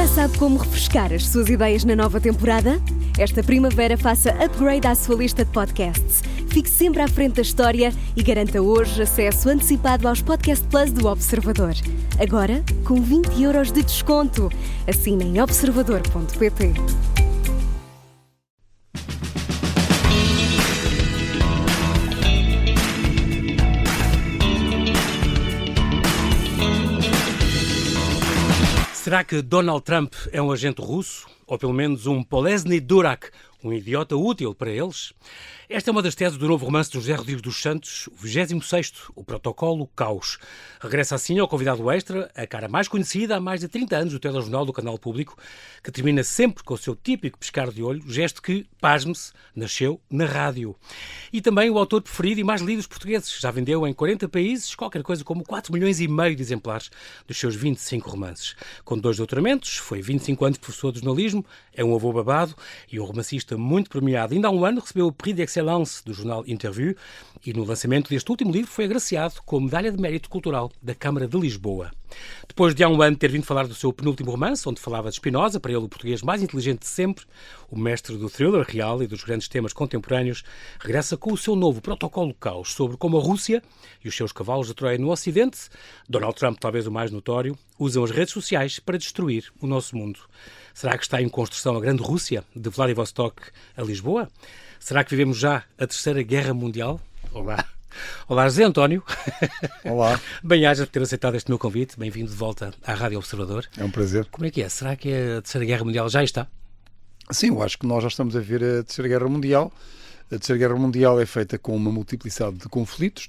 Já sabe como refrescar as suas ideias na nova temporada? Esta primavera faça upgrade à sua lista de podcasts. Fique sempre à frente da história e garanta hoje acesso antecipado aos Podcast Plus do Observador. Agora, com 20€ de desconto. Assine em observador.pt. Será que Donald Trump é um agente russo? Ou pelo menos um Polesny Durak, um idiota útil para eles? Esta é uma das teses do novo romance de José Rodrigues dos Santos, o 26º, o Protocolo Caos. Regressa assim ao convidado extra, a cara mais conhecida há mais de 30 anos do telejornal do Canal Público, que termina sempre com o seu típico pescar de olho, gesto que, pasme-se, nasceu na rádio. E também o autor preferido e mais lido dos portugueses. Já vendeu em 40 países qualquer coisa como 4,5 milhões de exemplares dos seus 25 romances. Com 2 doutoramentos, foi 25 anos professor de jornalismo, é um avô babado e um romancista muito premiado. Ainda há um ano recebeu o Prix d'Excellence do jornal Interview e no lançamento deste último livro foi agraciado com a Medalha de Mérito Cultural da Câmara de Lisboa. Depois de há um ano ter vindo falar do seu penúltimo romance, onde falava de Spinoza, para ele o português mais inteligente de sempre, o mestre do thriller real e dos grandes temas contemporâneos, regressa com o seu novo Protocolo Caos sobre como a Rússia e os seus cavalos de Troia no Ocidente, Donald Trump talvez o mais notório, usam as redes sociais para destruir o nosso mundo. Será que está em construção a Grande Rússia, de Vladivostok a Lisboa? Será que vivemos já a Terceira Guerra Mundial? Olá. Olá, José António. Olá. Bem-ajas por ter aceitado este meu convite. Bem-vindo de volta à Rádio Observador. É um prazer. Como é que é? Será que a Terceira Guerra Mundial já está? Sim, eu acho que nós já estamos a ver a Terceira Guerra Mundial. A Terceira Guerra Mundial é feita com uma multiplicidade de conflitos.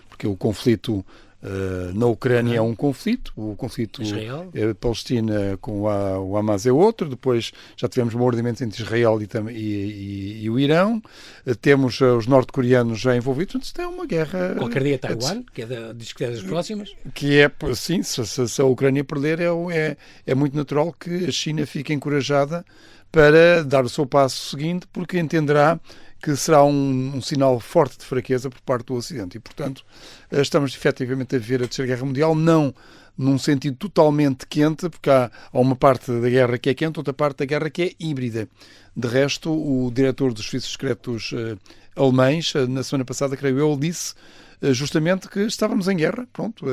Porque o conflito na Ucrânia é um conflito, o conflito Palestina com o Hamas é outro, depois já tivemos mordimentos entre Israel e o Irão, temos os norte-coreanos já envolvidos, então isto é uma guerra... Qualquer dia Taiwan, diz que é das próximas. Que é, sim, se a Ucrânia perder é muito natural que a China fique encorajada para dar o seu passo seguinte, porque entenderá que será um sinal forte de fraqueza por parte do Ocidente. E, portanto, estamos efetivamente a ver a Terceira Guerra Mundial, não num sentido totalmente quente, porque há uma parte da guerra que é quente, outra parte da guerra que é híbrida. De resto, o diretor dos serviços secretos alemães, na semana passada, creio eu, disse justamente que estávamos em guerra. Pronto,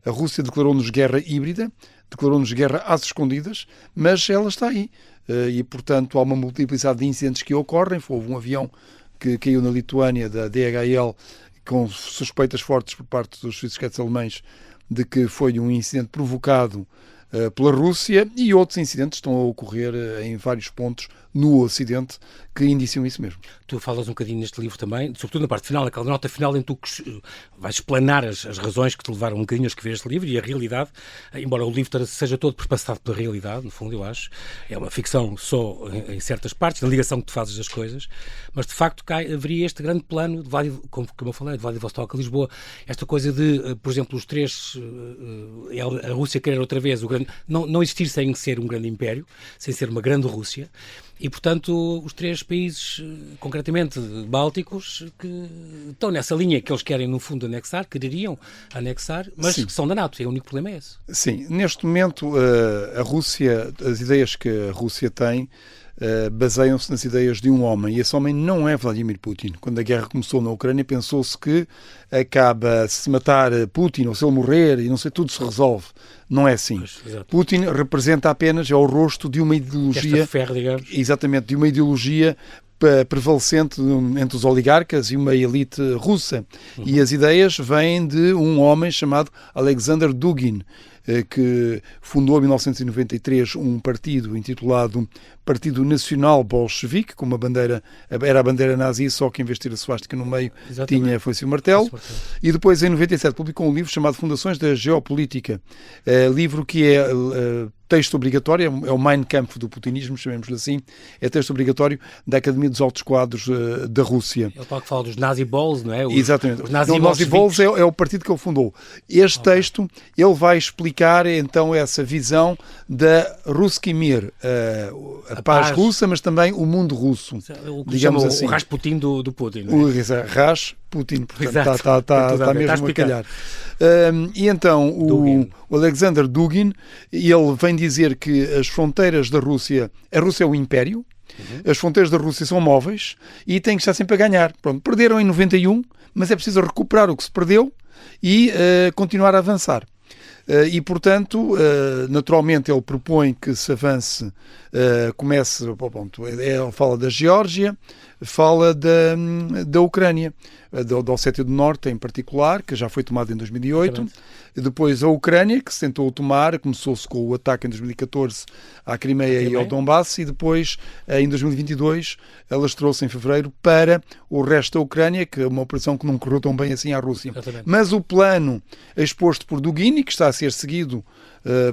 a Rússia declarou-nos guerra híbrida, declarou-nos guerra às escondidas, mas ela está aí. E, portanto, há uma multiplicidade de incidentes que ocorrem. Houve um avião que caiu na Lituânia, da DHL, com suspeitas fortes por parte dos serviços secretos alemães de que foi um incidente provocado pela Rússia, e outros incidentes estão a ocorrer em vários pontos no Ocidente que indiciam isso mesmo. Tu falas um bocadinho neste livro também, sobretudo na parte final, naquela nota final em que tu vais explanar as razões que te levaram um bocadinho a escrever este livro e a realidade, embora o livro seja todo perpassado pela realidade, no fundo eu acho, é uma ficção só em certas partes, na ligação que tu fazes das coisas, mas de facto haveria este grande plano, como eu falei, de Vladivostok a Lisboa, esta coisa de, por exemplo, os três, a Rússia querer outra vez não existir sem ser um grande império, sem ser uma grande Rússia, e, portanto, os 3 países, concretamente bálticos, que estão nessa linha que eles querem, no fundo, quereriam anexar, mas que são da NATO, e o único problema é esse. Sim, neste momento, a Rússia, as ideias que a Rússia tem, baseiam-se nas ideias de um homem, e esse homem não é Vladimir Putin. Quando a guerra começou na Ucrânia, pensou-se que se matar Putin, ou se ele morrer, e não sei, tudo se resolve. Não é assim. Pois, Putin representa apenas, é o rosto de uma ideologia, exatamente, de uma ideologia prevalecente entre os oligarcas e uma elite russa. E as ideias vêm de um homem chamado Alexander Dugin, que fundou em 1993 um partido intitulado Partido Nacional Bolchevique, com era a bandeira nazi, só que em vez de ter a suástica no meio, tinha foice e o martelo. E depois, em 97, publicou um livro chamado Fundações da Geopolítica, livro que é texto obrigatório, é o Mein Kampf do putinismo, chamemos-lhe assim, é texto obrigatório da Academia dos Altos Quadros da Rússia. Ele fala dos Nazi Balls, não é? Exatamente. Os Nazi Balls é o partido que ele fundou. Este texto, ele vai explicar então essa visão da Ruski Mir, a paz russa, mas também o mundo russo. O que digamos assim. O Rasputin do Putin. O Ras Putin, portanto Exato. está mesmo a calhar. E então o Alexander Dugin, ele vem dizer que as fronteiras da Rússia, a Rússia é um império, as fronteiras da Rússia são móveis e têm que estar sempre a ganhar. Pronto, perderam em 91, mas é preciso recuperar o que se perdeu e continuar a avançar. E, portanto, naturalmente ele propõe que se avance, comece, ele fala da Geórgia, fala da Ucrânia, da Ossétia do Norte em particular, que já foi tomada em 2008. Exatamente. Depois a Ucrânia, que se tentou tomar, começou-se com o ataque em 2014 à Crimeia e ao Donbass, e depois, em 2022, alastrou-se em fevereiro para o resto da Ucrânia, que é uma operação que não correu tão bem assim à Rússia. Exatamente. Mas o plano exposto por Dugin, que está a ser seguido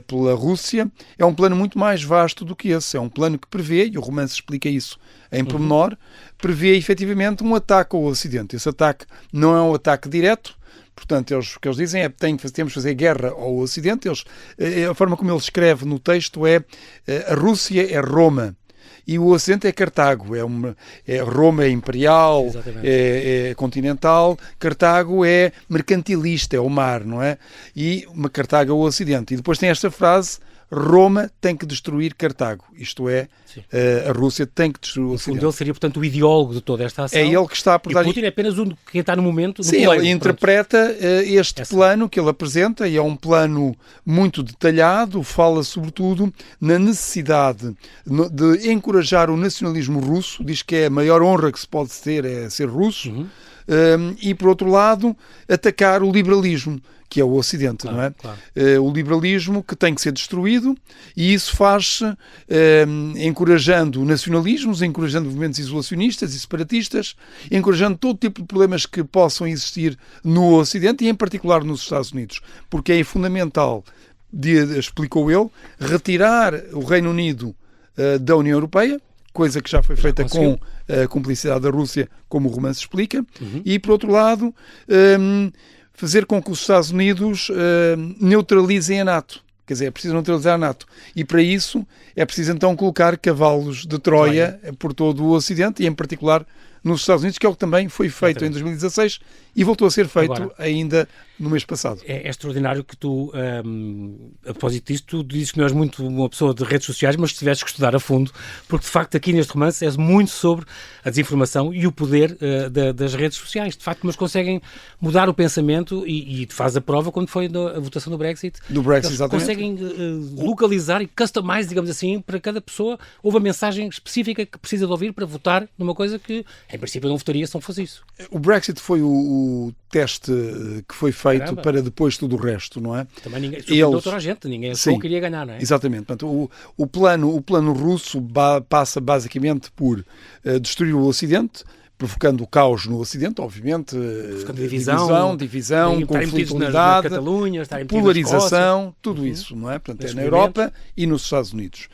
pela Rússia, é um plano muito mais vasto do que esse. É um plano que prevê, e o romance explica isso em pormenor, prevê efetivamente um ataque ao Ocidente. Esse ataque não é um ataque direto. Portanto, o que eles dizem é que temos de fazer guerra ao Ocidente. A forma como ele escreve no texto é a Rússia é Roma e o Ocidente é Cartago. Roma é imperial, é continental, Cartago é mercantilista, é o mar, não é? E Cartago é o Ocidente. E depois tem esta frase: Roma tem que destruir Cartago. Isto é, a Rússia tem que destruir o Ocidente. Ele seria, portanto, o ideólogo de toda esta ação. É ele que está por dar... E Putin é apenas quem está no momento. Sim, ele interpreta este plano que ele apresenta, e é um plano muito detalhado, fala sobretudo na necessidade de encorajar o nacionalismo russo, diz que é a maior honra que se pode ter é ser russo, e, por outro lado, atacar o liberalismo, que é o Ocidente, não é? Claro. O liberalismo que tem que ser destruído, e isso faz-se encorajando nacionalismos, encorajando movimentos isolacionistas e separatistas, encorajando todo tipo de problemas que possam existir no Ocidente e, em particular, nos Estados Unidos, porque é fundamental, explicou ele, retirar o Reino Unido da União Europeia, coisa que já foi feita com a cumplicidade da Rússia, como o romance explica, e, por outro lado, fazer com que os Estados Unidos neutralizem a NATO. Quer dizer, é preciso neutralizar a NATO. E para isso é preciso então colocar cavalos de Troia por todo o Ocidente e em particular nos Estados Unidos, que é o que também foi feito em 2016 e voltou a ser feito ainda no mês passado. É extraordinário que tu, a propósito disto, tu dizes que não és muito uma pessoa de redes sociais, mas tiveste que estudar a fundo, porque de facto aqui neste romance é muito sobre a desinformação e o poder das redes sociais, de facto, mas conseguem mudar o pensamento e faz a prova quando foi a votação do Brexit. Do Brexit, exatamente. Conseguem localizar e customize, digamos assim, para cada pessoa. Houve a mensagem específica que precisa de ouvir para votar numa coisa que, em princípio, não votaria se não fosse isso. O Brexit foi o teste que foi feito para depois tudo o resto, não é? Também ninguém, surpreendeu toda a gente, ninguém só queria ganhar, não é? Exatamente. Portanto, o plano russo passa basicamente por destruir o Ocidente, provocando o caos no Ocidente, obviamente, divisão, conflitualidade, polarização, tudo isso, não é? Portanto, é na Europa e nos Estados Unidos.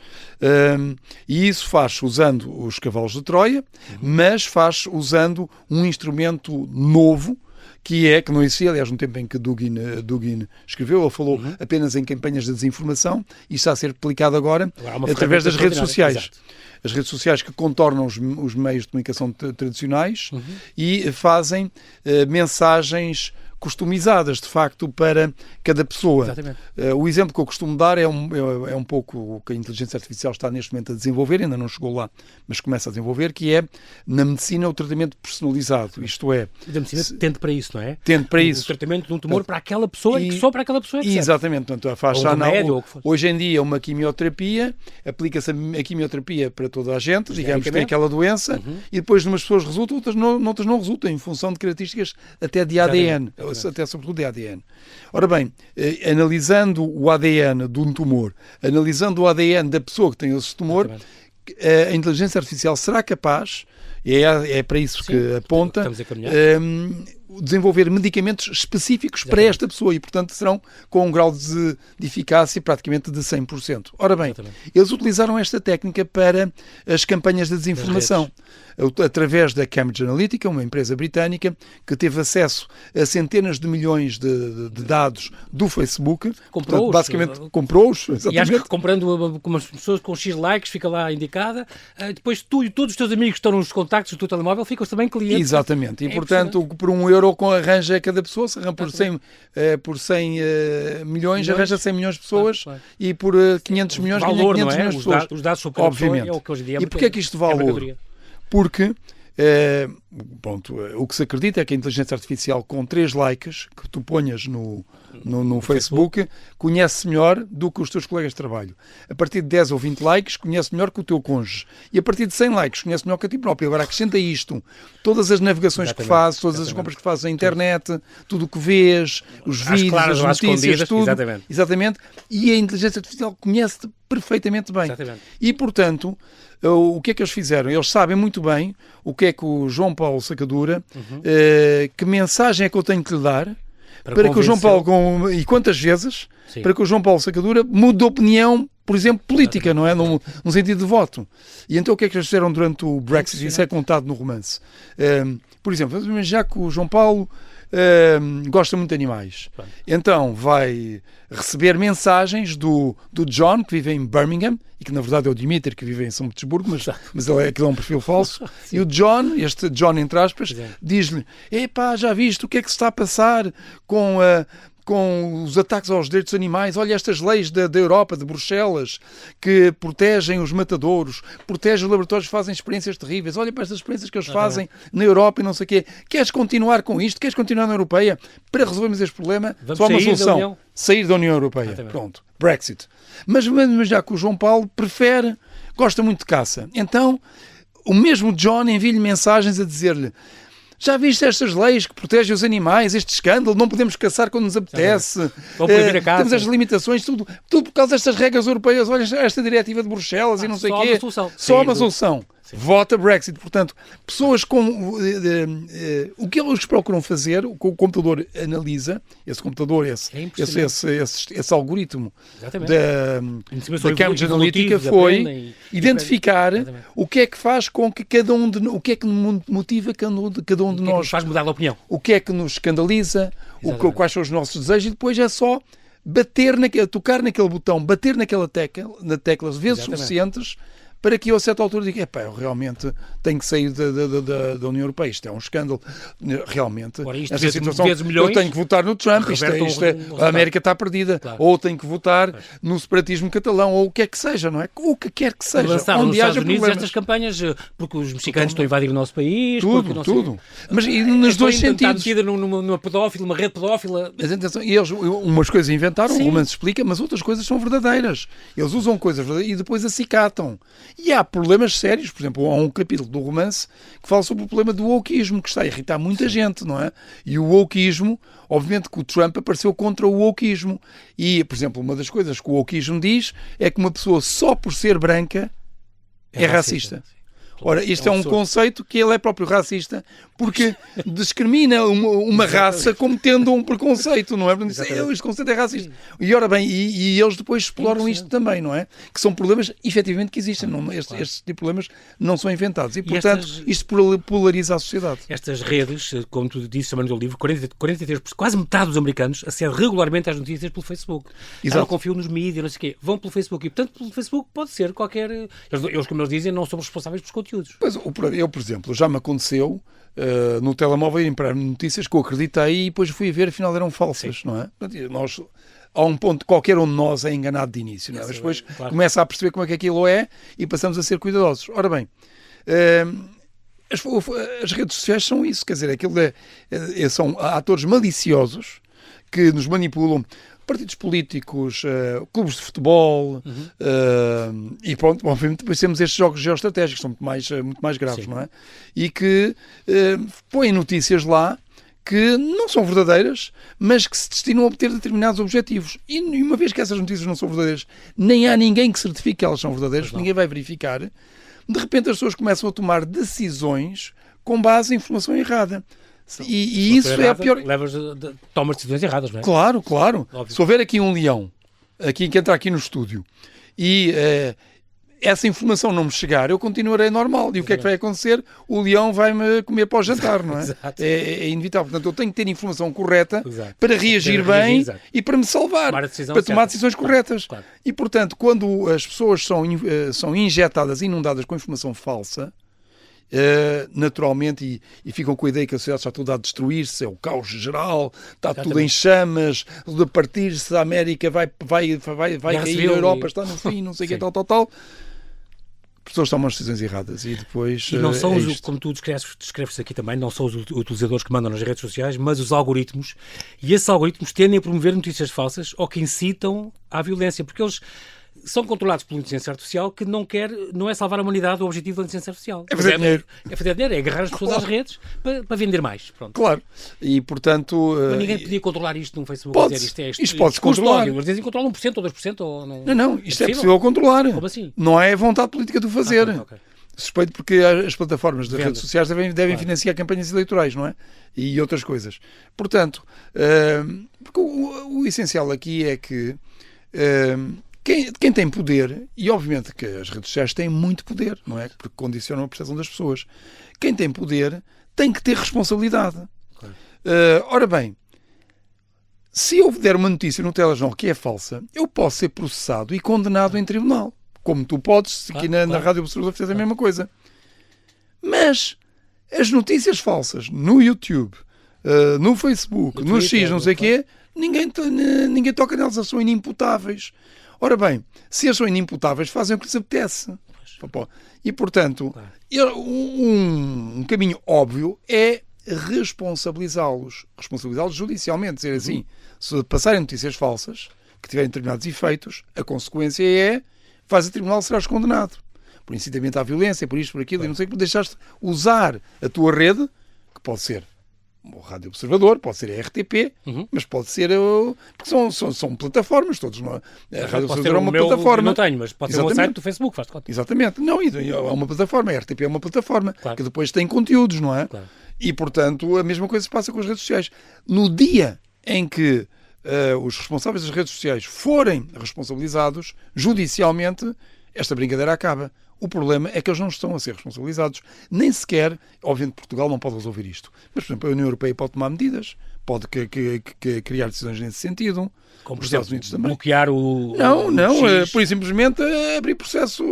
E isso faz usando os cavalos de Troia, mas faz usando um instrumento novo, que não existia, aliás, no tempo em que Dugin escreveu, ele falou apenas em campanhas de desinformação, e está a ser aplicado agora através das redes sociais. Exato. As redes sociais que contornam os meios de comunicação tradicionais e fazem mensagens customizadas, de facto, para cada pessoa. O exemplo que eu costumo dar é um pouco o que a inteligência artificial está neste momento a desenvolver, ainda não chegou lá, mas começa a desenvolver, que é, na medicina, o tratamento personalizado. Isto é... A medicina tende para isso, não é? Tende para isso. O tratamento de um tumor para aquela pessoa e que só para aquela pessoa é que serve. Exatamente. Portanto, hoje em dia, uma quimioterapia, aplica-se a quimioterapia para toda a gente, digamos que tem aquela doença, e depois umas pessoas resultam, outras não resultam, em função de características até de ADN. Até sobretudo de ADN. Ora bem, analisando o ADN de um tumor, analisando o ADN da pessoa que tem esse tumor, a inteligência artificial será capaz, e é para isso que aponta, desenvolver medicamentos específicos para esta pessoa e, portanto, serão com um grau de eficácia praticamente de 100%. Ora bem, eles utilizaram esta técnica para as campanhas de desinformação, através da Cambridge Analytica, uma empresa britânica que teve acesso a centenas de milhões de dados do Facebook. Comprou-os. Basicamente, comprou-os. E acho que comprando com umas pessoas com X likes, fica lá indicada, depois tu e todos os teus amigos que estão nos contactos do teu telemóvel ficam também clientes. Exatamente. E, portanto, por €1 euro que arranja cada pessoa, se arranja por 100 milhões, arranja 100 milhões de pessoas, e por 500 milhões ganha 500 milhões de pessoas. Os dados sobre obviamente. É o que hoje em dia e porquê é que isto vale ouro? Porque o que se acredita é que a inteligência artificial, com 3 likes que tu ponhas no Facebook, conhece melhor do que os teus colegas de trabalho. A partir de 10 ou 20 likes, conhece melhor que o teu cônjuge. E a partir de 100 likes, conhece melhor que a ti próprio. Agora acrescenta isto, todas as navegações que fazes, todas as compras que fazes na internet, tudo o que vês, os vídeos, as notícias, tudo. Exatamente. E a inteligência artificial conhece-te perfeitamente bem. Exatamente. E, portanto, o que é que eles fizeram? Eles sabem muito bem o que é que o João Paulo Sacadura, que mensagem é que eu tenho que lhe dar para que o João Paulo, e quantas vezes, para que o João Paulo Sacadura mude de opinião, por exemplo, política, não é? Num sentido de voto. E então o que é que eles fizeram durante o Brexit? Isso é contado no romance. Por exemplo, já que o João Paulo gosta muito de animais. Pronto. Então vai receber mensagens do John, que vive em Birmingham, e que na verdade é o Dimitri, que vive em São Petersburgo, mas aquilo é um perfil falso. E o John, este John entre aspas, diz-lhe: epá, já viste o que é que se está a passar com os ataques aos direitos animais? Olha estas leis da Europa, de Bruxelas, que protegem os matadouros, protegem os laboratórios que fazem experiências terríveis. Olha para estas experiências que eles fazem na Europa e não sei o quê. Queres continuar com isto? Queres continuar na Europeia? Para resolvermos este problema, só uma solução: sair da União Europeia. Pronto, Brexit. Mas já que o João Paulo gosta muito de caça. Então, o mesmo John envia-lhe mensagens a dizer-lhe: já viste estas leis que protegem os animais, este escândalo, não podemos caçar quando nos apetece, temos as limitações, tudo por causa destas regras europeias, olha esta diretiva de Bruxelas e não sei o quê. Só uma solução. Vota Brexit. Portanto, pessoas com... o que eles procuram fazer, o que o computador analisa, esse computador, esse algoritmo da Cambridge Analytica foi identificar o que é que faz com que o que é que motiva cada um de nós. O que é que nos faz mudar de opinião. O que é que nos escandaliza, quais são os nossos desejos, e depois é só tocar naquele botão, bater naquela tecla vezes suficientes, para que eu a certa altura diga: eu realmente tenho que sair da União Europeia, isto é um escândalo, realmente. Ora, esta situação, eu tenho que votar no Trump, a América está perdida, ou tenho que votar no separatismo catalão, ou o que é que seja, não é? O que quer que seja. Lançaram nos Estados Unidos estas campanhas, porque os mexicanos estão a invadir o nosso país. Tudo. Mas nos dois sentidos. Está metida numa pedófila, uma rede pedófila. Mas atenção, eles umas coisas inventaram, o romance explica, mas outras coisas são verdadeiras. Eles usam coisas verdadeiras e depois acicatam. E há problemas sérios. Por exemplo, há um capítulo do romance que fala sobre o problema do wokeismo, que está a irritar muita gente, não é? E o wokeismo, obviamente que o Trump apareceu contra o wokeismo. E, por exemplo, uma das coisas que o wokeismo diz é que uma pessoa só por ser branca é racista. Ora, isto é um conceito que ele é próprio racista, porque discrimina uma raça como tendo um preconceito, não é? Este conceito é racista. E ora bem, e eles depois exploram isto também, não é? Que são problemas, efetivamente, que existem. Estes tipo de problemas não são inventados. E, portanto, isto polariza a sociedade. Estas redes, como tu disse também no teu livro, 43%, quase metade dos americanos acedem regularmente às notícias pelo Facebook. Exato. Não confiam nos mídias, não sei o quê. Vão pelo Facebook. E, portanto, pelo Facebook pode ser qualquer... Eles, como eles dizem, não somos responsáveis pelos conteúdos. Pois, eu, por exemplo, já me aconteceu no telemóvel irem para notícias que eu acreditei e depois fui a ver, afinal eram falsas, não é? Portanto, há um ponto qualquer onde nós é enganado de início, não é? Mas depois começa a perceber como é que aquilo é e passamos a ser cuidadosos. Ora bem, as redes sociais são isso, quer dizer, são atores maliciosos que nos manipulam. Partidos políticos, clubes de futebol, e pronto, obviamente depois temos estes jogos geoestratégicos que são muito mais graves, sim, não é? E que põem notícias lá que não são verdadeiras, mas que se destinam a obter determinados objetivos. E uma vez que essas notícias não são verdadeiras, nem há ninguém que certifique que elas são verdadeiras, ninguém vai verificar, de repente as pessoas começam a tomar decisões com base em informação errada. E isso é a pior... Tomas decisões erradas, não é? Claro. Óbvio. Se houver aqui um leão, que entra aqui no estúdio, e essa informação não me chegar, eu continuarei normal. E o que é que vai acontecer? O leão vai-me comer para o jantar, não é? É inevitável. Portanto, eu tenho que ter informação correta para reagir bem e para me salvar, para tomar decisões corretas. Claro. E, portanto, quando as pessoas são injetadas, inundadas com informação falsa, naturalmente, e ficam com a ideia que a sociedade está toda a destruir-se, é o caos geral, está tudo em chamas, tudo a partir-se, a América vai cair, a Europa está no fim, não sei o que, tal. As pessoas tomam as decisões erradas e depois... E não são, como tu descreves aqui também, não são os utilizadores que mandam nas redes sociais, mas os algoritmos. E esses algoritmos tendem a promover notícias falsas ou que incitam à violência, porque eles são controlados pela inteligência artificial que não é salvar a humanidade o objetivo da inteligência artificial. É fazer dinheiro. É fazer dinheiro, é agarrar as pessoas às redes para vender mais. Pronto. Claro. E, portanto... Mas ninguém podia controlar isto num Facebook. Isto pode-se controlar. Eles dizem que controlam 1% ou 2%. Ou não. Isto é possível controlar. Como assim? Não é vontade política de o fazer. Okay. Suspeito porque as plataformas das redes sociais devem financiar campanhas eleitorais, não é? E outras coisas. Portanto, porque o essencial aqui é que quem tem poder, e obviamente que as redes sociais têm muito poder, não é? Porque condicionam a percepção das pessoas. Quem tem poder tem que ter responsabilidade. Okay. Ora bem, se eu der uma notícia no telejornal que é falsa, eu posso ser processado e condenado em tribunal. Como tu podes, aqui na Rádio Observador fez a mesma coisa. Mas as notícias falsas no YouTube, no Facebook, no X, não sei o quê, ninguém toca nelas, elas são inimputáveis. Ora bem, se elas são inimputáveis, fazem o que lhes apetece. E, portanto, um caminho óbvio é responsabilizá-los judicialmente. Dizer assim, se passarem notícias falsas, que tiverem determinados efeitos, a consequência é, vais a tribunal, serás condenado. Por incitamento à violência, por isto, por aquilo, e não sei o que, deixaste usar a tua rede, que pode ser o Rádio Observador, pode ser a RTP, mas pode ser... Porque são plataformas, todos. Não é? A Rádio Observador é uma plataforma. Não tenho, mas pode ser um site do Facebook, faz de conta. Exatamente. Não, é uma plataforma. A RTP é uma plataforma, que depois tem conteúdos, não é? Claro. E, portanto, a mesma coisa se passa com as redes sociais. No dia em que os responsáveis das redes sociais forem responsabilizados judicialmente, esta brincadeira acaba. O problema é que eles não estão a ser responsabilizados, nem sequer, obviamente Portugal não pode resolver isto, mas, por exemplo, a União Europeia pode tomar medidas, pode criar decisões nesse sentido, como os Estados Unidos também. Bloquear o por simplesmente abrir processo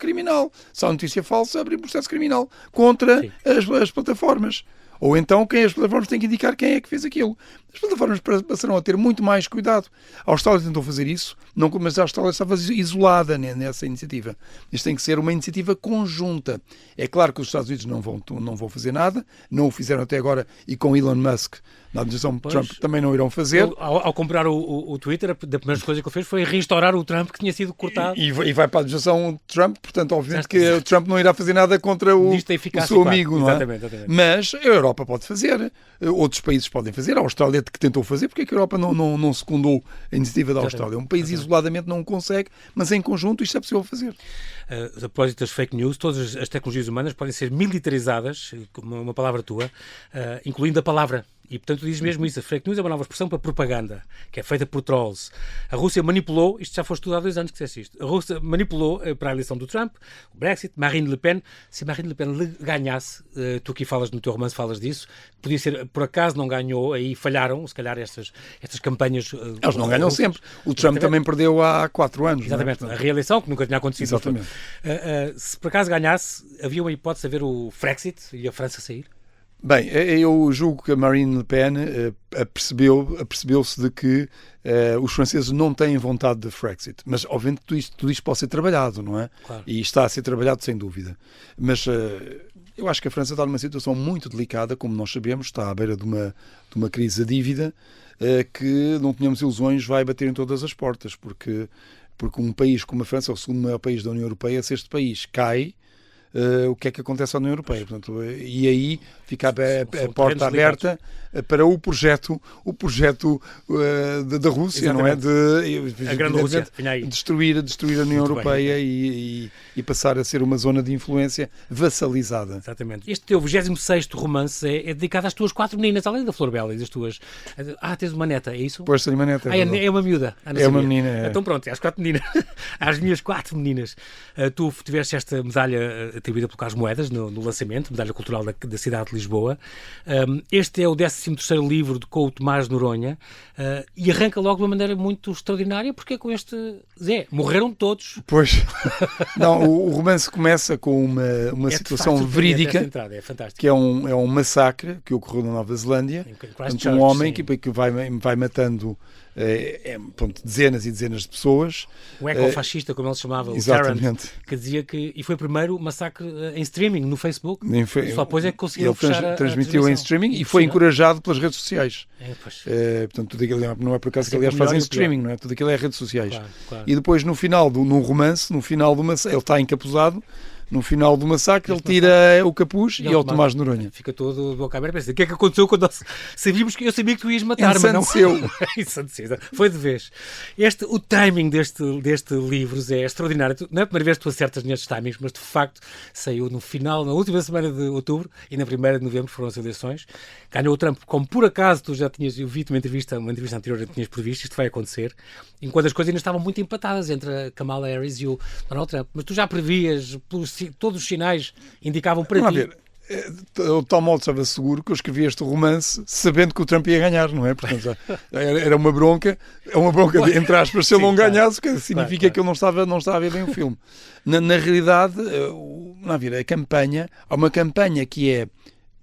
criminal. Se há notícia falsa, abrir processo criminal contra as plataformas. Ou então as plataformas têm que indicar quem é que fez aquilo. As plataformas passarão a ter muito mais cuidado. A Austrália tentou fazer isso, mas a Austrália estava isolada nessa iniciativa. Isto tem que ser uma iniciativa conjunta. É claro que os Estados Unidos não vão fazer nada, não o fizeram até agora, e com Elon Musk na administração Trump também não irão fazer. Ao comprar o Twitter, a primeira coisa que ele fez foi reinstaurar o Trump que tinha sido cortado. E vai para a administração Trump, portanto, obviamente que o Trump não irá fazer nada contra o seu amigo, não é? Exatamente. Mas a Europa pode fazer, outros países podem fazer, a Austrália que tentou fazer, porque é que a Europa não secundou a iniciativa da Austrália? Um país isoladamente não consegue, mas em conjunto isto é possível fazer. A propósito das fake news, todas as tecnologias humanas podem ser militarizadas, uma palavra tua, incluindo a palavra. E, portanto, dizes mesmo isso. A fake news é uma nova expressão para propaganda, que é feita por trolls. A Rússia manipulou, isto já foi estudado há 2 anos que disseste isto, a Rússia manipulou para a eleição do Trump, o Brexit, Marine Le Pen. Se Marine Le Pen ganhasse, tu aqui falas no teu romance, falas disso, podia ser, por acaso não ganhou, aí falharam, se calhar, estas campanhas... Eles não ganham sempre. O Trump também perdeu há 4 anos. Exatamente. Não é? A reeleição, que nunca tinha acontecido. Exatamente. Se por acaso ganhasse, havia uma hipótese de haver o Brexit e a França sair? Bem, eu julgo que a Marine Le Pen apercebeu-se de que os franceses não têm vontade de Brexit. Mas, obviamente, tudo isto pode ser trabalhado, não é? Claro. E está a ser trabalhado, sem dúvida. Mas eu acho que a França está numa situação muito delicada, como nós sabemos, está à beira de uma crise da dívida que, não tenhamos ilusões, vai bater em todas as portas, porque um país como a França é o segundo maior país da União Europeia. Se este país cai, o que é que acontece à União Europeia? Portanto, e aí fica a porta aberta para o projeto da Rússia. Exatamente. Não é? A grande Rússia. Destruir a União Europeia e passar a ser uma zona de influência vassalizada. Exatamente. Este teu 26º romance é dedicado às tuas 4 meninas, além da Flor Bela e das tuas... tens uma neta, é isso? Pois, tenho uma neta. É uma miúda. É uma menina. Então pronto, às 4 meninas. Às minhas 4 meninas. Tu tiveste esta medalha atribuída pelo Carlos Moedas no lançamento, Medalha Cultural da cidade de Lisboa. Este é o 13º livro com o Tomás Noronha e arranca logo de uma maneira muito extraordinária, porque é com este Zé. Morreram todos. Pois. Não, o romance começa com uma situação verídica, é fantástico. que é um massacre que ocorreu na Nova Zelândia. Portanto, um homem que vai matando dezenas e dezenas de pessoas. O ecofascista, como ele se chamava, o Tarrant, que dizia que... E foi o primeiro massacre em streaming, no Facebook. Só depois é que conseguiu fechar a transmitiu em streaming e foi encorajado pelas redes sociais. Portanto, tudo aquilo não é por acaso que aliás fazem streaming, não é? Tudo aquilo é redes sociais. Claro. E depois, no final do romance, no final do massacre, ele está encapuzado. No final do massacre, ele tira o capuz e é o Tomás Noronha. Fica todo de boca aberta. Pensa, o que é que aconteceu quando eu sabia que tu ias matar, mas não. Ensandeceu. Foi de vez. O timing deste livro é extraordinário. Não é a primeira vez que tu acertas nestes timings, mas de facto saiu no final, na última semana de outubro e na 1ª de novembro foram as eleições. Ganhou o Trump, como por acaso tu já tinhas, eu vi-te uma entrevista anterior que tinhas previsto, isto vai acontecer, enquanto as coisas ainda estavam muito empatadas entre a Kamala Harris e o Donald Trump. Mas tu já previas, todos os sinais indicavam para ti. O tal modo estava seguro que eu escrevi este romance sabendo que o Trump ia ganhar, não é? Portanto, era uma bronca entre aspas, se ele não ganhasse, que significa que eu não estava a ver bem o filme. Na realidade, a campanha, há uma campanha que é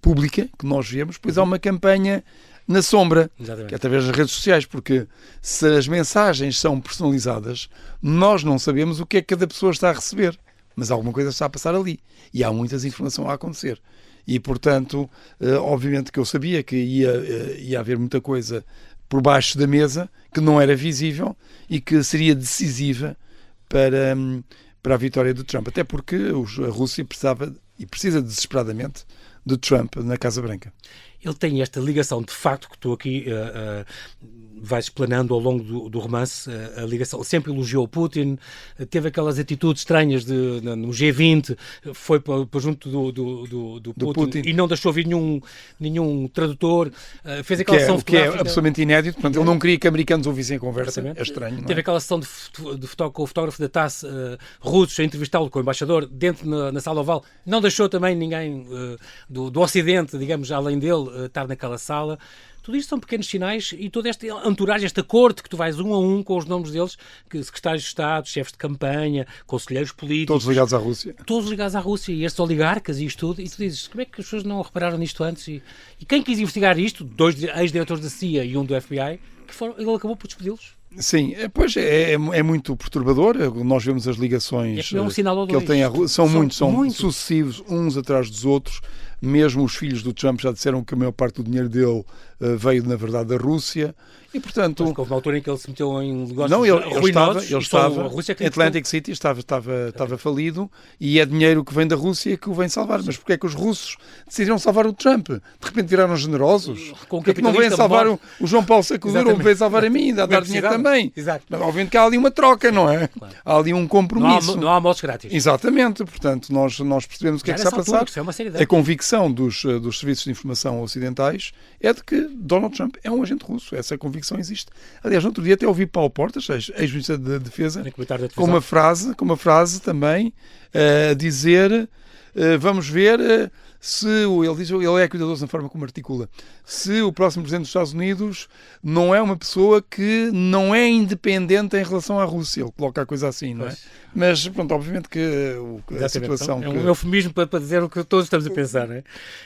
pública, que nós vemos, depois há uma campanha na sombra, que é através das redes sociais, porque se as mensagens são personalizadas, nós não sabemos o que é que cada pessoa está a receber. Mas alguma coisa está a passar ali. E há muitas informações a acontecer. E, portanto, obviamente que eu sabia que ia haver muita coisa por baixo da mesa que não era visível e que seria decisiva para a vitória do Trump. Até porque a Rússia precisava e precisa desesperadamente de Trump na Casa Branca. Ele tem esta ligação, de facto, que tu aqui vais explanando ao longo do romance, a ligação. Ele sempre elogiou o Putin, teve aquelas atitudes estranhas no G20, foi para junto do Putin e não deixou vir nenhum tradutor, fez aquela sessão fotográfica. Que é absolutamente inédito, portanto, ele não queria que americanos ouvissem a conversa, é estranho. Teve aquela sessão com o fotógrafo da TASS russos a entrevistá-lo com o embaixador dentro na sala oval, não deixou também ninguém do Ocidente, digamos, além dele, estar naquela sala. Tudo isto são pequenos sinais e toda esta entourage, esta corte que tu vais um a um com os nomes deles, que secretários de Estado, chefes de campanha, conselheiros políticos. Todos ligados à Rússia. Todos ligados à Rússia e estes oligarcas e isto tudo. E tu dizes, como é que as pessoas não repararam nisto antes? E quem quis investigar isto, 2 ex-diretores da CIA e um do FBI, ele acabou por despedi-los. Sim, pois é muito perturbador. Nós vemos as ligações é um sinal que ele tem à Rússia. São sucessivos, uns atrás dos outros. Mesmo os filhos do Trump já disseram que a maior parte do dinheiro dele veio, na verdade, da Rússia. E, portanto... Mas houve uma altura em que ele se meteu em negócios ruinosos. Ele estava em Atlantic City, estava falido, e é dinheiro que vem da Rússia que o vem salvar. Mas porquê é que os russos decidiram salvar o Trump? De repente viraram generosos? Porquê é que não vêm salvar o João Paulo Sacudura, ou vêm salvar a mim, a dar dinheiro também? Exato. Mas, obviamente que há ali uma troca, não é? Claro. Há ali um compromisso. Não há almoços grátis. Exatamente. Portanto, nós percebemos o que é que está a passar. A convicção dos serviços de informação ocidentais é de que Donald Trump é um agente russo. Essa convicção existe. Aliás, no outro dia até ouvi Paulo Portas, ex-ministro da Defesa, com uma frase também a dizer, vamos ver se, ele é cuidadoso na forma como articula, se o próximo Presidente dos Estados Unidos não é uma pessoa que não é independente em relação à Rússia. Ele coloca a coisa assim, não é? Mas, pronto, obviamente que a situação... É um eufemismo para dizer o que todos estamos a pensar, não é?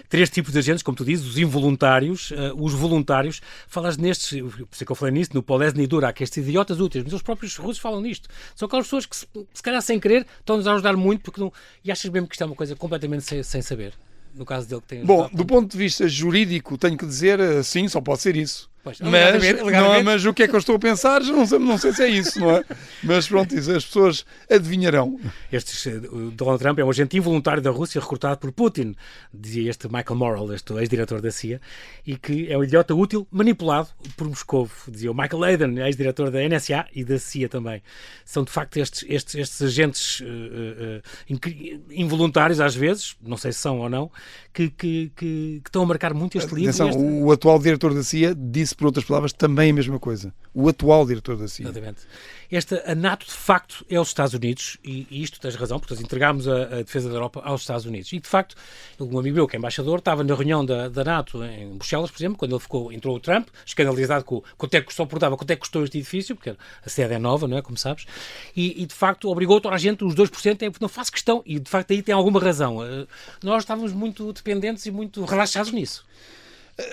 3 tipos de agentes, como tu dizes, os involuntários, os voluntários. Falas nestes, por isso que eu falei nisto, no Polesny Durak, estes idiotas úteis, mas os próprios russos falam nisto. São aquelas pessoas que, se calhar sem querer, estão-nos a ajudar muito, porque não... E achas mesmo que isto é uma coisa completamente sem saber? No caso dele que tem... Bom, do ponto de vista jurídico, tenho que dizer, sim, só pode ser isso. Pois, mas o que é que eu estou a pensar, já não sei se é isso, não é? Mas pronto, as pessoas adivinharão. Donald Trump é um agente involuntário da Rússia recrutado por Putin, dizia este Michael Morrell, este ex-diretor da CIA, e que é um idiota útil manipulado por Moscovo, dizia o Michael Hayden, ex-diretor da NSA e da CIA também. São de facto estes agentes involuntários às vezes, não sei se são ou não, que estão a marcar muito este livro. Atenção, o atual diretor da CIA disse disse, por outras palavras, também a mesma coisa. O atual diretor da CIA. Exatamente. A NATO, de facto, é os Estados Unidos, e isto tens razão, porque nós entregámos a defesa da Europa aos Estados Unidos. E, de facto, um amigo meu, que é embaixador, estava na reunião da NATO em Bruxelas, por exemplo, quando entrou o Trump, escandalizado com quanto é que custou, perguntava quanto é que custou este edifício, porque a sede é nova, não é, como sabes, e de facto, obrigou toda a gente, os 2%, não faço questão, e de facto aí tem alguma razão. Nós estávamos muito dependentes e muito relaxados nisso.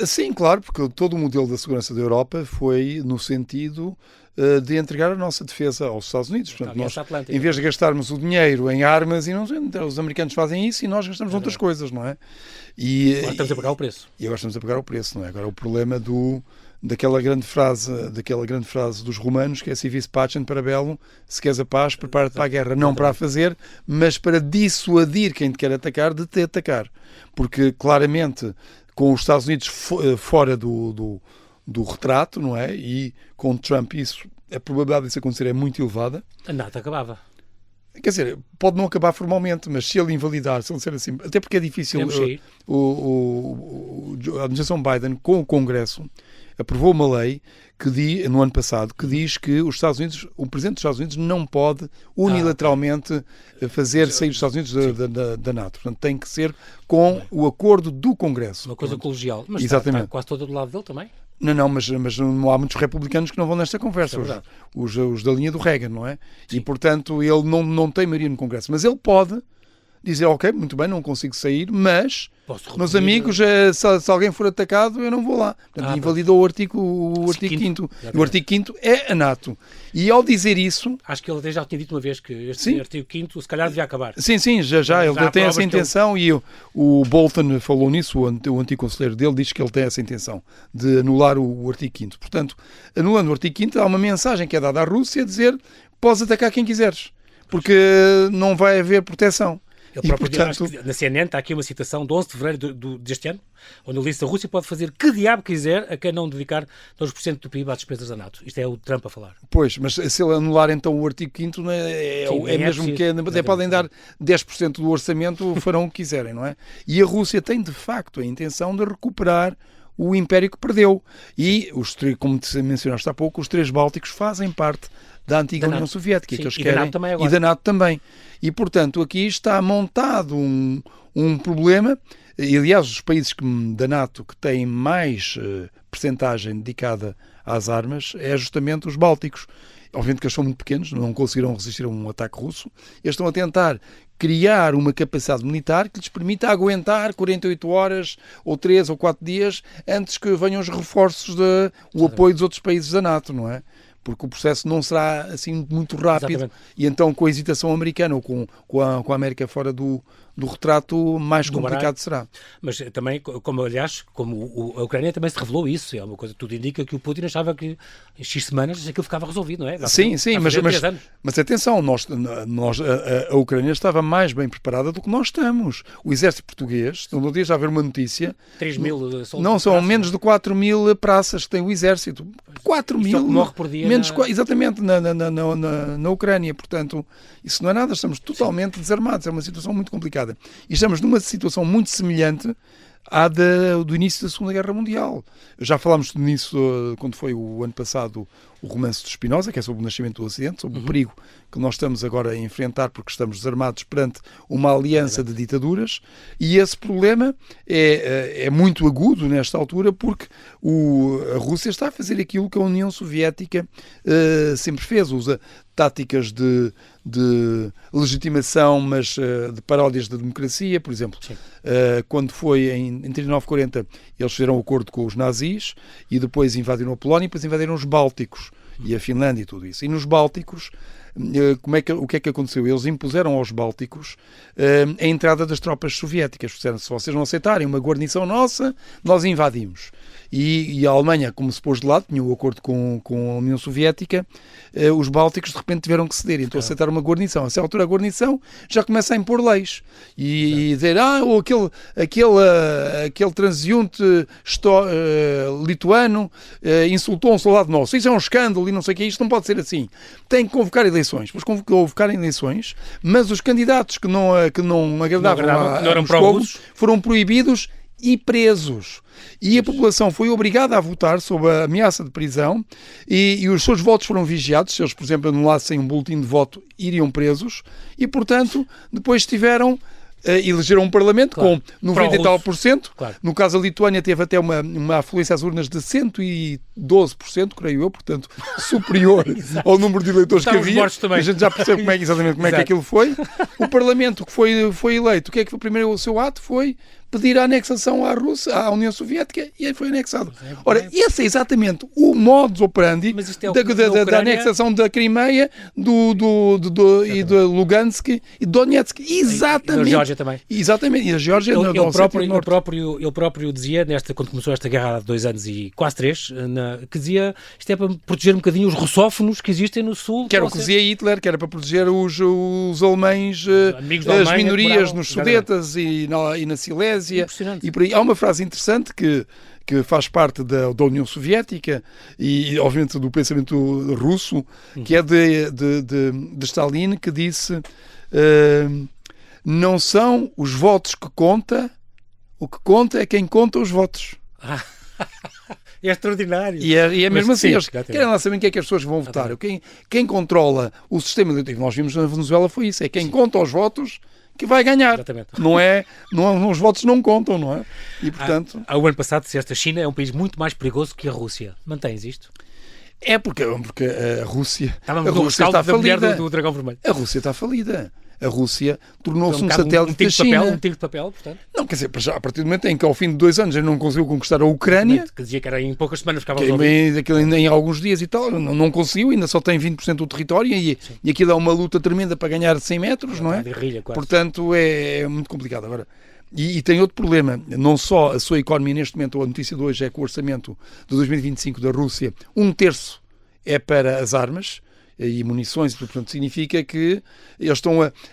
Sim, claro, porque todo o modelo da segurança da Europa foi no sentido de entregar a nossa defesa aos Estados Unidos. Portanto, nós, em vez de gastarmos o dinheiro em armas, os americanos fazem isso e nós gastamos outras coisas, não é? E agora estamos a pagar o preço. E agora estamos a pagar o preço, não é? Agora o problema daquela grande frase dos romanos, que é si vis pacem para bellum, se queres a paz, prepara-te para a guerra, não para a fazer, mas para dissuadir quem te quer atacar de te atacar. Porque, claramente, com os Estados Unidos fora do retrato, não é? E com Trump a probabilidade disso acontecer é muito elevada. A NATO acabava. Quer dizer, pode não acabar formalmente, mas se ele invalidar, se ele ser assim, até porque é difícil, a administração Biden, com o Congresso, aprovou uma lei no ano passado, que diz que o Presidente dos Estados Unidos não pode unilateralmente fazer sair os Estados Unidos da NATO. Portanto, tem que ser com o acordo do Congresso. Uma coisa colegial. Mas exatamente. Está quase todo do lado dele também. Não, mas não há muitos republicanos que não vão nesta conversa. Os da linha do Reagan, não é? Sim. E, portanto, ele não tem maioria no Congresso. Mas ele pode dizer, ok, muito bem, não consigo sair, mas, meus amigos, se alguém for atacado, eu não vou lá. Portanto, invalidou o artigo 5º. E o artigo 5º é a NATO. E ao dizer isso... Acho que ele até já tinha dito uma vez que este artigo 5º se calhar devia acabar. Sim, já ele tem essa intenção e o Bolton falou nisso, o antigo conselheiro dele diz que ele tem essa intenção de anular o artigo 5º. Portanto, anulando o artigo 5º, há uma mensagem que é dada à Rússia a dizer, podes atacar quem quiseres, porque não vai haver proteção. Ele próprio, portanto, na CNN está aqui uma citação de 11 de fevereiro deste ano, onde ele disse que a Rússia pode fazer que diabo quiser a quem não dedicar 2% do PIB às despesas da NATO. Isto é o Trump a falar. Pois, mas se ele anular então o artigo 5º, é mesmo que até podem dar 10% do orçamento, farão o que quiserem, não é? E a Rússia tem de facto a intenção de recuperar o império que perdeu. E, como te mencionaste há pouco, os 3 Bálticos fazem parte da antiga União Soviética. Sim, que eles querem, e da NATO também. E, portanto, aqui está montado um problema. E, aliás, os países da NATO que têm mais percentagem dedicada às armas é justamente os Bálticos. Obviamente que eles são muito pequenos, não conseguiram resistir a um ataque russo. Eles estão a tentar criar uma capacidade militar que lhes permita aguentar 48 horas ou 3 ou 4 dias antes que venham os reforços o apoio dos outros países da NATO, não é? Porque o processo não será assim muito rápido. Exatamente. E então com a hesitação americana ou com a América fora do retrato, mais complicado será. Mas também, como a Ucrânia também se revelou isso, é uma coisa que tudo indica que o Putin achava que em X semanas aquilo ficava resolvido, não é? Sim, mas atenção, a Ucrânia estava mais bem preparada do que nós estamos. O exército português, no dia já haver uma notícia, 3 mil soldados. Não, são menos de 4 mil praças que tem o exército. 4 mil. Morre por dia. Exatamente, na Ucrânia. Portanto, isso não é nada, estamos totalmente desarmados. É uma situação muito complicada. E estamos numa situação muito semelhante à do início da Segunda Guerra Mundial. Já falámos nisso quando foi o ano passado o romance de Spinoza, que é sobre o nascimento do Ocidente, sobre o perigo que nós estamos agora a enfrentar porque estamos desarmados perante uma aliança de ditaduras, e esse problema é muito agudo nesta altura porque a Rússia está a fazer aquilo que a União Soviética sempre fez, usa táticas de legitimação, mas de paródias da democracia, por exemplo. Quando foi em 39-40, eles fizeram um acordo com os nazis e depois invadiram a Polónia e depois invadiram os Bálticos e a Finlândia e tudo isso. E nos Bálticos, o que é que aconteceu? Eles impuseram aos Bálticos a entrada das tropas soviéticas. Disseram, se vocês não aceitarem uma guarnição nossa, nós invadimos. E a Alemanha, como se pôs de lado, tinha o acordo com a União Soviética, os Bálticos de repente tiveram que ceder, então aceitaram uma guarnição. A essa altura a guarnição já começa a impor leis e dizer, ou aquele transeunte lituano insultou um soldado nosso, isso é um escândalo e não sei o que, isto não pode ser assim. Tem que convocar eleições, pois convocarem eleições, mas os candidatos que não agradavam a Moscou foram proibidos e presos. E a população foi obrigada a votar sob a ameaça de prisão e os seus votos foram vigiados. Se eles, por exemplo, anulassem um boletim de voto, iriam presos. E, portanto, depois elegeram um parlamento com 90 e tal %. Claro. No caso, a Lituânia teve até uma afluência às urnas de 112%, creio eu, portanto, superior ao número de eleitores que havia. A gente já percebe exatamente como é que aquilo foi. O parlamento que foi eleito, o que é que foi primeiro o seu ato? Foi pedir a anexação à Rússia, à União Soviética, e aí foi anexado. Ora, esse é exatamente o modus operandi da anexação da Crimeia, e de Lugansk e de Donetsk. Exatamente. E da Geórgia também. Exatamente. E a Geórgia Ele próprio dizia, quando começou esta guerra há 2 anos e quase 3, que dizia isto é para proteger um bocadinho os russófonos que existem no Sul. Que era o que dizia Hitler, que era para proteger os alemães, as minorias nos Sudetas e na Silésia. E por aí há uma frase interessante que faz parte da União Soviética e obviamente do pensamento russo, que é de Stalin, que disse não são os votos que conta, o que conta é quem conta os votos. É extraordinário. E é mesmo assim, eles querem lá saber quem é que as pessoas vão votar. Quem controla o sistema eleitoral, nós vimos na Venezuela, foi isso, é quem conta os votos que vai ganhar. Exatamente. Os votos não contam, não é? E, portanto... O ano passado disseste a China é um país muito mais perigoso que a Rússia. Mantens isto? É porque a Rússia... está falida. Do Dragão Vermelho. A Rússia está falida. A Rússia tornou-se um satélite da China. Um tiro de papel, portanto? Não, quer dizer, a partir do momento em que ao fim de 2 anos ele não conseguiu conquistar a Ucrânia... Que dizia que era em poucas semanas ficava resolvido. Aquilo ainda em alguns dias e tal, não conseguiu, ainda só tem 20% do território e aquilo é uma luta tremenda para ganhar 100 metros, não é? Portanto, é muito complicado. Agora, e tem outro problema, não só a sua economia neste momento, a notícia de hoje é que o orçamento de 2025 da Rússia, 1/3 é para as armas e munições, portanto significa que eles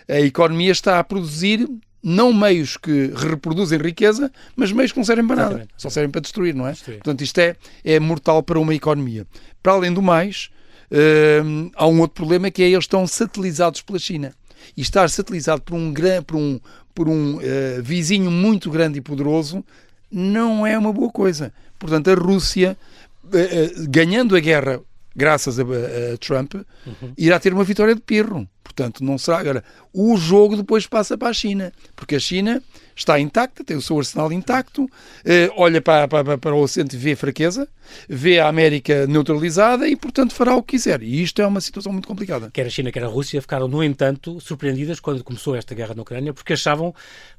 a economia está a produzir não meios que reproduzem riqueza, mas meios que não servem para nada, só servem para destruir, não é? Portanto isto é mortal para uma economia. Para além do mais, há um outro problema, que é eles estão satelizados pela China. E estar satelizado por um vizinho muito grande e poderoso não é uma boa coisa. Portanto, a Rússia, ganhando a guerra graças a Trump, irá ter uma vitória de pirro. Portanto, não será. Agora, o jogo depois passa para a China, porque a China está intacta, tem o seu arsenal intacto, olha para o Ocidente e vê fraqueza, vê a América neutralizada e, portanto, fará o que quiser. E isto é uma situação muito complicada. Quer a China, quer a Rússia ficaram, no entanto, surpreendidas quando começou esta guerra na Ucrânia, porque achavam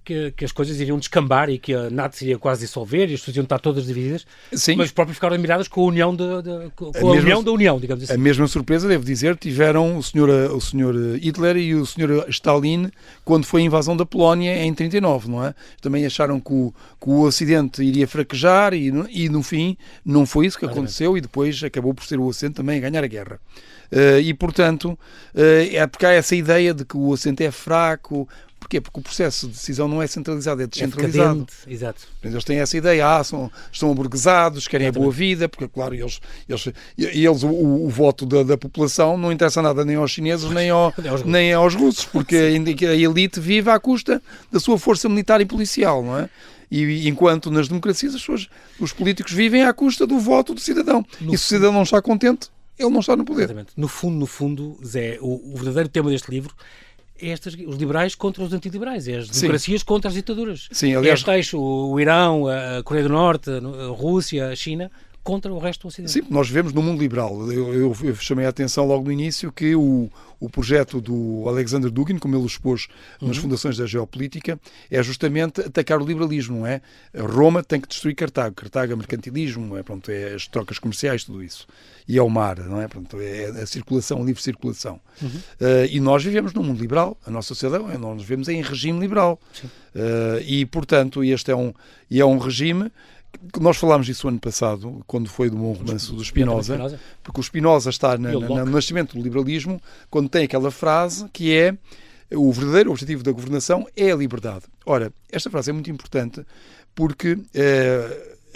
que as coisas iriam descambar e que a NATO se iria quase dissolver e as pessoas iam estar todas divididas. Sim. Mas próprios ficaram admiradas com a união união da União, digamos assim. A mesma surpresa, devo dizer, tiveram o senhor Hitler e o senhor Stalin quando foi a invasão da Polónia em 1939, não é? Também acharam que o Ocidente iria fraquejar e no fim não foi isso que aconteceu e depois acabou por ser o Ocidente também a ganhar a guerra. E portanto, é porque há essa ideia de que o Ocidente é fraco. Porquê? Porque o processo de decisão não é centralizado, é descentralizado. Exato. Eles têm essa ideia, estão aburguesados, querem a boa vida, porque, claro, eles o voto da população não interessa nada nem aos chineses nem aos russos, porque a elite vive à custa da sua força militar e policial, não é? E enquanto nas democracias os políticos vivem à custa do voto do cidadão. E se o cidadão não está contente, ele não está no poder. Exatamente. No fundo, Zé, o verdadeiro tema deste livro é os liberais contra os antiliberais, é as democracias contra as ditaduras. Sim, aliás, o Irão, a Coreia do Norte, a Rússia, a China, contra o resto do Ocidente. Sim, nós vivemos num mundo liberal. Eu chamei a atenção logo no início que o projeto do Alexander Dugin, como ele expôs nas fundações da geopolítica, é justamente atacar o liberalismo, não é? Roma tem que destruir Cartago. Cartago é mercantilismo, é as trocas comerciais, tudo isso. E é o mar, não é? Pronto, é a circulação, a livre circulação. E nós vivemos num mundo liberal. A nossa sociedade, nós vivemos em regime liberal. E, portanto, este é um regime. Nós falámos disso ano passado, quando foi do Bom Romance do Spinoza, porque o Spinoza está no nascimento do liberalismo, quando tem aquela frase que é: o verdadeiro objetivo da governação é a liberdade. Ora, esta frase é muito importante porque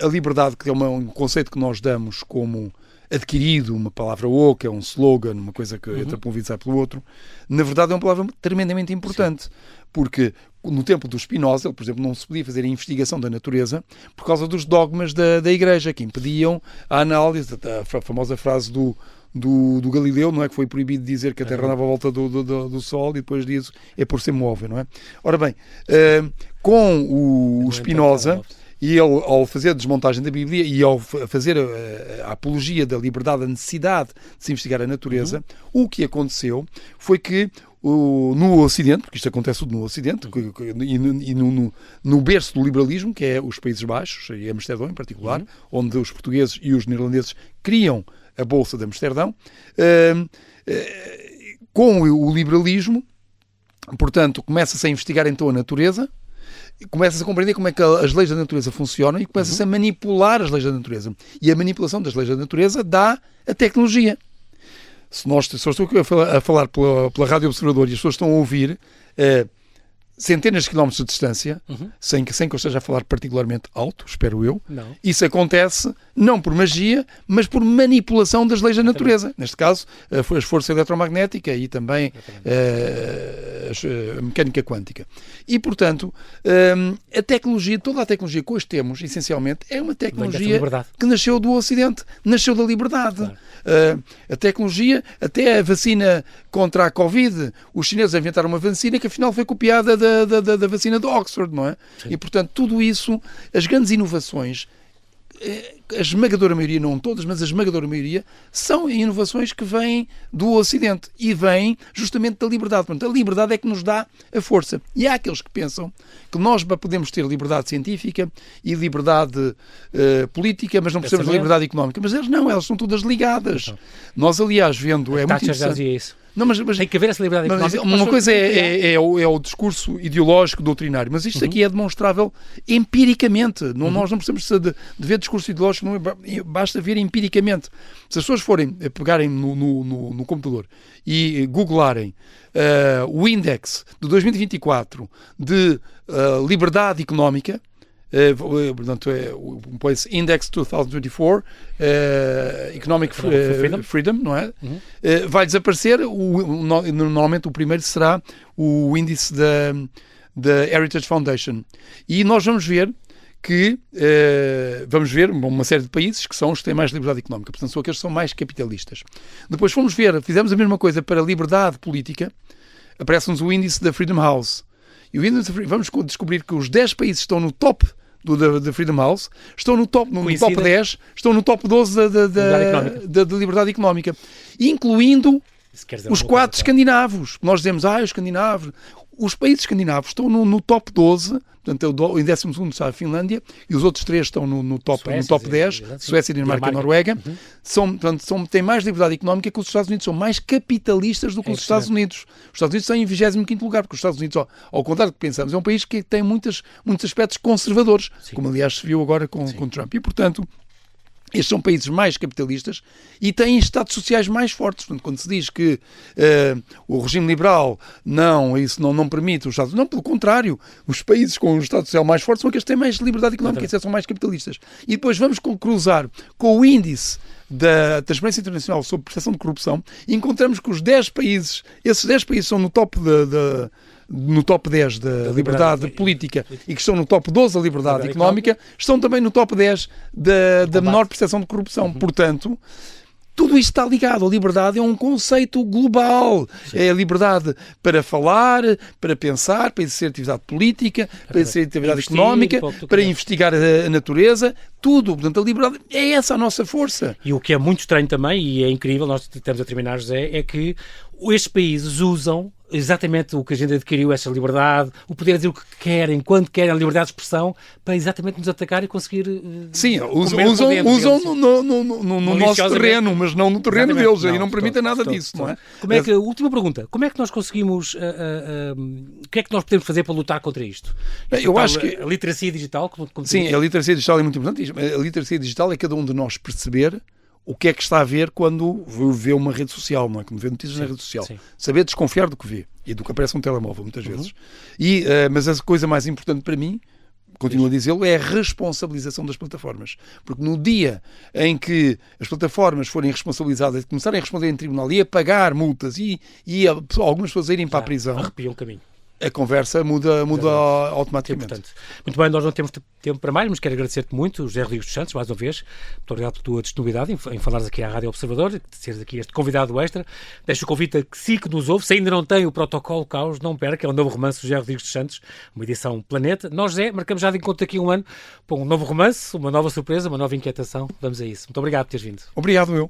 a liberdade, que é um conceito que nós damos como adquirido, uma palavra oca, é um slogan, uma coisa que entra por um ouvido e sai pelo outro, na verdade é uma palavra tremendamente importante. Porque no tempo do Spinoza, por exemplo, não se podia fazer a investigação da natureza por causa dos dogmas da Igreja, que impediam a análise, a famosa frase do Galileu, não é? Que foi proibido dizer que a Terra andava à volta do Sol, e depois diz é por ser móvel, não é? Ora bem, com o Spinoza, e ele, ao fazer a desmontagem da Bíblia e ao fazer a apologia da liberdade, da necessidade de se investigar a natureza, o que aconteceu foi que no Ocidente, porque isto acontece tudo no Ocidente, e no berço do liberalismo, que é os Países Baixos, e Amsterdão em particular, onde os portugueses e os neerlandeses criam a Bolsa de Amsterdão, com o liberalismo, portanto, começa-se a investigar então a natureza, começa-se a compreender como é que as leis da natureza funcionam e começa-se a manipular as leis da natureza. E a manipulação das leis da natureza dá a tecnologia. Se eu estou aqui a falar pela Rádio Observador e as pessoas estão a ouvir centenas de quilómetros de distância, sem que eu esteja a falar particularmente alto, espero eu, isso acontece não por magia, mas por manipulação das leis da natureza. Neste caso, a força eletromagnética e também a mecânica quântica. E, portanto, a tecnologia, toda a tecnologia que hoje temos, essencialmente, é uma tecnologia que nasceu do Ocidente, nasceu da liberdade. Claro. A tecnologia, até a vacina contra a Covid, os chineses inventaram uma vacina que afinal foi copiada da vacina de Oxford, não é? Sim. E, portanto, tudo isso, as grandes inovações, a esmagadora maioria, não todas, mas a esmagadora maioria, são inovações que vêm do Ocidente e vêm justamente da liberdade. Portanto, a liberdade é que nos dá a força. E há aqueles que pensam que nós podemos ter liberdade científica e liberdade política, mas não precisamos de liberdade económica. Mas elas são todas ligadas. Nós, aliás, vendo... É muito interessante. Isso. Não, mas tem que haver essa liberdade económica. Uma coisa é o discurso ideológico, doutrinário, mas isto aqui é demonstrável empiricamente. Nós não precisamos de ver discurso ideológico, basta ver empiricamente. Se as pessoas pegarem no computador e googlarem o índex de 2024 de liberdade económica, portanto, põe-se Index 2024 Economic Freedom, não é? Vai desaparecer. Normalmente o primeiro será o índice da Heritage Foundation. E nós vamos ver que vamos ver uma série de países que são os que têm mais liberdade económica, portanto são aqueles que são mais capitalistas. Depois fizemos a mesma coisa para a liberdade política, aparece-nos o índice da Freedom House. E vamos descobrir que os 10 países que estão no top da Freedom House estão no top 10, estão no top 12 da liberdade económica, incluindo os 4 escandinavos. Nós dizemos, os escandinavos. Os países escandinavos estão no top 12, portanto, em 12º está a Finlândia, e os outros 3 estão no top 10, Suécia, Dinamarca e Noruega. Têm mais liberdade económica que os Estados Unidos, são mais capitalistas do que os Estados Unidos. Os Estados Unidos estão em 25º lugar, porque os Estados Unidos, ao contrário do que pensamos, é um país que tem muitos aspectos conservadores, como aliás se viu agora com Trump. E, portanto, estes são países mais capitalistas e têm estados sociais mais fortes. Portanto, quando se diz que o regime liberal não permite os estados... Não, pelo contrário. Os países com o estado social mais forte são aqueles que têm mais liberdade económica, esses são mais capitalistas. E depois vamos cruzar com o índice da Transparência Internacional sobre Percepção de Corrupção e encontramos que esses 10 países estão no top no top 10 da liberdade política e que estão no top 12 da liberdade económica, estão também no top 10 da menor percepção de corrupção. Portanto, tudo isto está ligado. A liberdade é um conceito global. Sim. É a liberdade para falar, para pensar, para exercer atividade política, para exercer atividade económica, para investigar a natureza, tudo. Portanto, a liberdade é essa a nossa força. E o que é muito estranho também, e é incrível, nós estamos a terminar, José, é que estes países usam exatamente o que a gente adquiriu, essa liberdade, o poder dizer o que querem, quando querem, a liberdade de expressão, para exatamente nos atacar e conseguir... Sim, usam no nosso terreno, mas não no terreno deles, e não permitem nada disso, não é? Última pergunta, como é que nós conseguimos... o que é que nós podemos fazer para lutar contra isto? Eu acho que... A literacia digital... Sim, a literacia digital é muito importante. A literacia digital é cada um de nós perceber o que é que está a ver quando vê uma rede social, não é? Quando vê notícias na rede social. Sim. Saber desconfiar do que vê e do que aparece no telemóvel, muitas vezes. Mas a coisa mais importante para mim, continuo a dizê-lo, é a responsabilização das plataformas. Porque no dia em que as plataformas forem responsabilizadas, começarem a responder em tribunal e a pagar multas e algumas pessoas irem para a prisão... Arrepiam o caminho. a conversa muda automaticamente. Importante. Muito bem, nós não temos tempo para mais, mas quero agradecer-te muito, José Rodrigues dos Santos, mais uma vez. Muito obrigado pela tua disponibilidade em falares aqui à Rádio Observador, de seres aqui este convidado extra. Deixo o convite a que si que nos ouve, se ainda não tem o Protocolo Caos, não perca, é o novo romance do José Rodrigues dos Santos, uma edição Planeta. Nós, José, marcamos já de encontro aqui um ano para um novo romance, uma nova surpresa, uma nova inquietação. Vamos a isso. Muito obrigado por teres vindo. Obrigado, eu.